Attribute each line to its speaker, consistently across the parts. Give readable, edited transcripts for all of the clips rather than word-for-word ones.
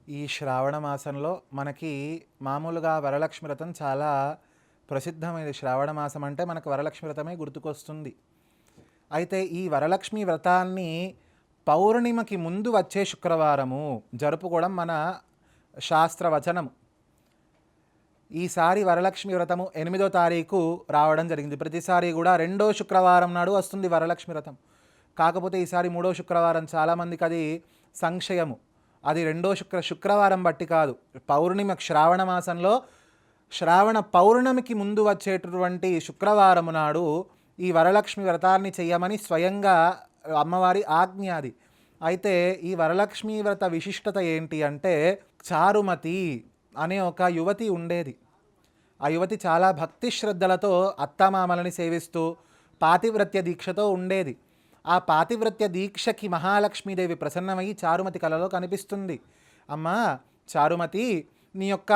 Speaker 1: ఈ శ్రావణ మాసంలో మనకి మామూలుగా వరలక్ష్మి వ్రతం చాలా ప్రసిద్ధమైనది. శ్రావణ మాసం అంటే మనకు వరలక్ష్మి వ్రతమే గుర్తుకొస్తుంది. అయితే ఈ వరలక్ష్మి వ్రతాన్ని పౌర్ణిమకి ముందు వచ్చే శుక్రవారము జరుపుకోవడం మన శాస్త్రవచనం. ఈసారి వరలక్ష్మి వ్రతము 8వ తారీఖు రావడం జరిగింది. ప్రతిసారి కూడా 2వ శుక్రవారం నాడు వస్తుంది వరలక్ష్మి వ్రతం. కాకపోతే ఈసారి 3వ శుక్రవారం. చాలామందికి అది సంశయము. అది 2వ శుక్రవారం బట్టి కాదు, పౌర్ణిమ శ్రావణ మాసంలో శ్రావణ పౌర్ణమికి ముందు వచ్చేటటువంటి శుక్రవారం నాడు ఈ వరలక్ష్మి వ్రతాన్ని చెయ్యమని స్వయంగా అమ్మవారి ఆజ్ఞ అది. అయితే ఈ వరలక్ష్మి వ్రత విశిష్టత ఏంటి అంటే, చారుమతి అనే ఒక యువతి ఉండేది. ఆ యువతి చాలా భక్తి శ్రద్ధలతో అత్తమామలని సేవిస్తూ పాతివ్రత్య దీక్షతో ఉండేది. ఆ పాతివ్రత్య దీక్షకి మహాలక్ష్మీదేవి ప్రసన్నమయ్యి చారుమతి కలలో కనిపిస్తుంది. అమ్మా చారుమతి, నీ యొక్క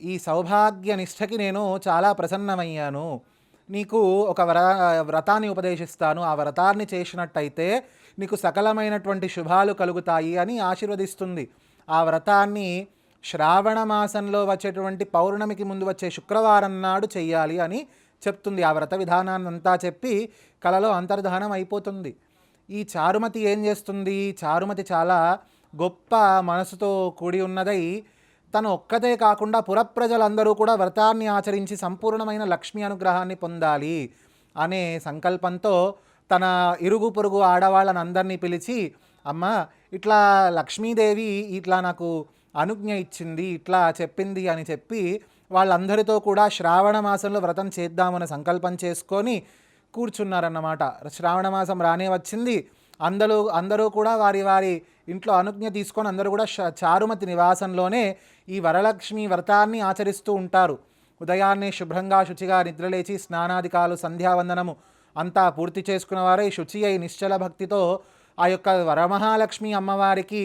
Speaker 1: ఈ సౌభాగ్య నిష్ఠకి నేను చాలా ప్రసన్నమయ్యాను. నీకు ఒక వ్రతాన్ని ఉపదేశిస్తాను. ఆ వ్రతాన్ని చేసినట్టయితే నీకు సకలమైనటువంటి శుభాలు కలుగుతాయి అని ఆశీర్వదిస్తుంది. ఆ వ్రతాన్ని శ్రావణ మాసంలో వచ్చేటువంటి పౌర్ణమికి ముందు వచ్చే శుక్రవారం నాడు చెయ్యాలి అని చెప్తుంది. ఆ వ్రత విధానాన్ని అంతా చెప్పి కలలో అంతర్ధానం అయిపోతుంది. ఈ చారుమతి ఏం చేస్తుంది? చారుమతి చాలా గొప్ప మనసుతో కూడి ఉన్నదై, తను ఒక్కతే కాకుండా పురప్రజలందరూ కూడా వ్రతాన్ని ఆచరించి సంపూర్ణమైన లక్ష్మీ అనుగ్రహాన్ని పొందాలి అనే సంకల్పంతో తన ఇరుగు పొరుగు ఆడవాళ్ళని అందరినీ పిలిచి, అమ్మ ఇట్లా లక్ష్మీదేవి ఇట్లా నాకు అనుజ్ఞ ఇచ్చింది, ఇట్లా చెప్పింది అని చెప్పి వాళ్ళందరితో కూడా శ్రావణ మాసంలో వ్రతం చేద్దామని సంకల్పం చేసుకొని కూర్చున్నారన్నమాట. శ్రావణ మాసం రానే వచ్చింది. అందరూ కూడా వారి వారి ఇంట్లో అనుజ్ఞ తీసుకొని అందరూ కూడా చారుమతి నివాసంలోనే ఈ వరలక్ష్మి వ్రతాన్ని ఆచరిస్తూ ఉంటారు. ఉదయాన్నే శుభ్రంగా శుచిగా నిద్రలేచి స్నానాధికాలు సంధ్యావందనము అంతా పూర్తి చేసుకున్న వారే శుచి అయి నిశ్చల భక్తితో ఆ యొక్క వరమహాలక్ష్మి అమ్మవారికి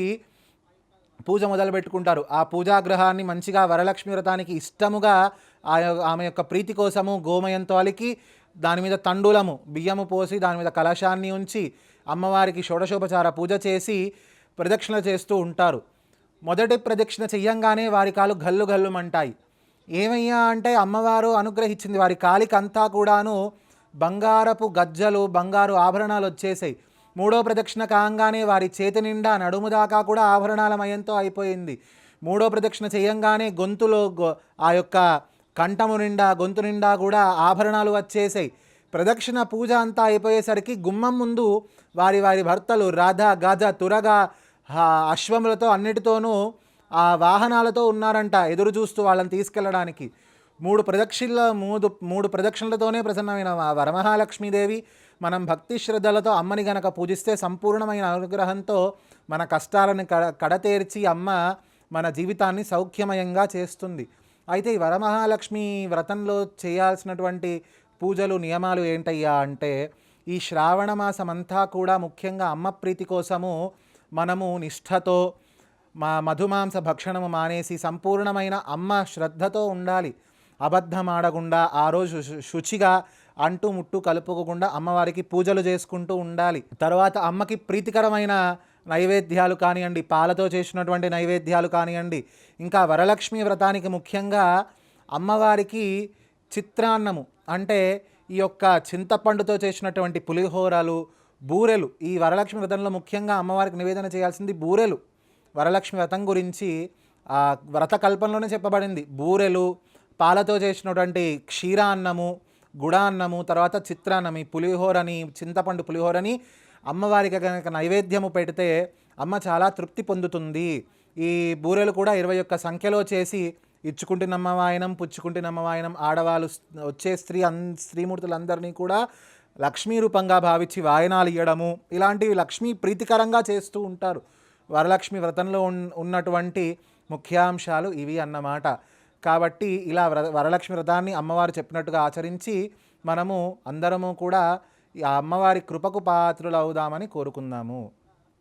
Speaker 1: పూజ మొదలు పెట్టుకుంటారు. ఆ పూజాగ్రహాన్ని మంచిగా వరలక్ష్మి వ్రతానికి ఇష్టముగా ఆమె యొక్క ప్రీతి కోసము గోమయంతో అలికి దాని మీద తండూలము బియ్యము పోసి దాని మీద కలశాన్ని ఉంచి అమ్మవారికి షోడశోపచార పూజ చేసి ప్రదక్షిణ చేస్తూ ఉంటారు. మొదటి ప్రదక్షిణ చెయ్యంగానే వారి కాలు గల్లు గల్లుమంటాయి. ఏమయ్యా అంటే, అమ్మవారు అనుగ్రహించింది. వారి కాలికంతా కూడాను బంగారపు గజ్జలు బంగారు ఆభరణాలు వచ్చేసాయి. 3వ ప్రదక్షిణ కాగానే వారి చేతి నిండా నడుము దాకా కూడా ఆభరణాలమయంతో అయిపోయింది. 3వ ప్రదక్షిణ చేయంగానే గొంతులో ఆ యొక్క కంఠము నిండా గొంతు నిండా కూడా ఆభరణాలు వచ్చేసాయి. ప్రదక్షిణ పూజ అంతా అయిపోయేసరికి గుమ్మం ముందు వారి వారి భర్తలు రథ గజ తురగ అశ్వములతో అన్నిటితోనూ ఆ వాహనాలతో ఉన్నారంట, ఎదురు చూస్తూ వాళ్ళని తీసుకెళ్ళడానికి. మూడు ప్రదక్షిణలతోనే ప్రసన్నమైన వరమహాలక్ష్మీదేవి మనం భక్తి శ్రద్ధలతో అమ్మని గనక పూజిస్తే సంపూర్ణమైన అనుగ్రహంతో మన కష్టాలను కడతేర్చి అమ్మ మన జీవితాన్ని సౌఖ్యమయంగా చేస్తుంది. అయితే ఈ వరమహాలక్ష్మి వ్రతంలో చేయాల్సినటువంటి పూజలు నియమాలు ఏంటయ్యా అంటే, ఈ శ్రావణ మాసం అంతా కూడా ముఖ్యంగా అమ్మ ప్రీతి కోసము మనము నిష్ఠతో మధుమాంస భక్షణము మానేసి సంపూర్ణమైన అమ్మ శ్రద్ధతో ఉండాలి. అబద్ధం ఆడకుండా ఆ రోజు శుచిగా అంటు ముట్టు కలుపుకోకుండా అమ్మవారికి పూజలు చేసుకుంటూ ఉండాలి. తర్వాత అమ్మకి ప్రీతికరమైన నైవేద్యాలు కానివ్వండి, పాలతో చేసినటువంటి నైవేద్యాలు కానివ్వండి, ఇంకా వరలక్ష్మి వ్రతానికి ముఖ్యంగా అమ్మవారికి చిత్రాన్నము అంటే ఈ యొక్క చింతపండుతో చేసినటువంటి పులిహోరలు, బూరెలు, ఈ వరలక్ష్మి వ్రతంలో ముఖ్యంగా అమ్మవారికి నివేదన చేయాల్సింది బూరెలు. వరలక్ష్మి వ్రతం గురించి ఆ వ్రత కల్పనలోనే చెప్పబడింది. బూరెలు, పాలతో చేసినటువంటి క్షీరాన్నము, గుడాన్నము, తర్వాత చిత్రాన్నం, ఈ పులిహోరని, చింతపండు పులిహోరని అమ్మవారికి కనుక నైవేద్యము పెడితే అమ్మ చాలా తృప్తి పొందుతుంది. ఈ బూరెలు కూడా 21 సంఖ్యలో చేసి ఇచ్చుకుంటున్నమ్మ వాయనం పుచ్చుకుంటున్నమ్మ వాయనం ఆడవాళ్ళు వచ్చే స్త్రీమూర్తులందరినీ కూడా లక్ష్మీ రూపంగా భావించి వాయనాలు ఇవ్వడము, ఇలాంటివి లక్ష్మీ ప్రీతికరంగా చేస్తూ ఉంటారు. వరలక్ష్మి వ్రతంలో ఉన్నటువంటి ముఖ్యాంశాలు ఇవి అన్నమాట. కాబట్టి ఇలా వరలక్ష్మి వ్రతాన్ని అమ్మవారు చెప్పినట్టుగా ఆచరించి మనము అందరము కూడా ఆ అమ్మవారి కృపకు పాత్రులు అవుదామని కోరుకుందాము.